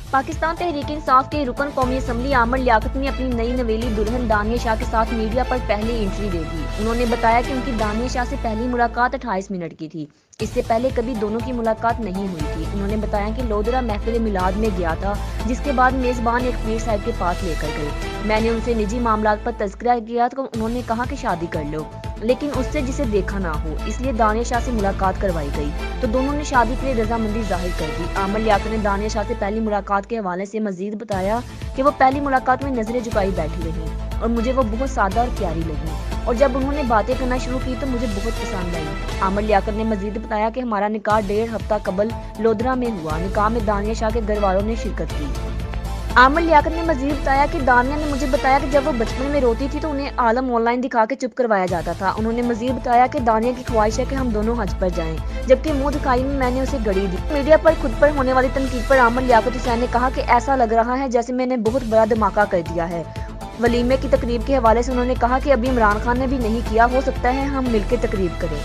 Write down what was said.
पाकिस्तान तहरीक इंसाफ के रुकन कौमी असम्बली आमर लियाकत ने अपनी नई नवेली दुल्हन दानिया शाह के साथ मीडिया पर पहले एंट्री दे दी। उन्होंने बताया कि उनकी दानिया शाह से पहली मुलाकात 28 मिनट की थी। इससे पहले कभी दोनों की मुलाकात नहीं हुई थी। उन्होंने बताया कि लोधरा महफिल मिलाद में गया था, जिसके बाद मेजबान एक पीर साहब के पास लेकर गए। मैंने उनसे निजी मामलात पर तज़किरा किया तो उन्होंने कहा कि शादी कर लो, लेकिन उससे जिसे देखा ना हो, इसलिए दानिया शाह से मुलाकात करवाई गई तो दोनों ने शादी के लिए रजामंदी जाहिर कर दी। आमर लियाकत ने दानिया शाह से पहली मुलाकात के हवाले से मजीद बताया कि वो पहली मुलाकात में नजरें झुकाई बैठी रही और मुझे वो बहुत सादा और प्यारी लगी, और जब उन्होंने बातें करना शुरू की तो मुझे बहुत पसंद आई। आमर लियाकत ने मजीद बताया कि हमारा निकाह 1.5 हफ्ता कबल लोधरा में हुआ। निकाह में दानिया शाह के घर वालों ने शिरकत की। आमर लियाकत ने मजीद बताया कि दानिया ने मुझे बताया कि जब वो बचपन में रोती थी तो उन्हें आलम ऑनलाइन दिखा के चुप करवाया जाता था। उन्होंने मजीद बताया कि दानिया की ख्वाहिश है कि हम दोनों हज पर जाएं, जबकि मुंह दिखाई में मैंने उसे गड़ी दी। मीडिया पर खुद पर होने वाली तनकीद पर आमर लियाकत हुसैन ने कहा कि ऐसा लग रहा है जैसे मैंने बहुत बड़ा धमाका कर दिया है। वलीमे की तकरीब के हवाले से उन्होंने कहा कि अभी इमरान खान ने भी नहीं किया, हो सकता है हम मिलकर तकरीब करें।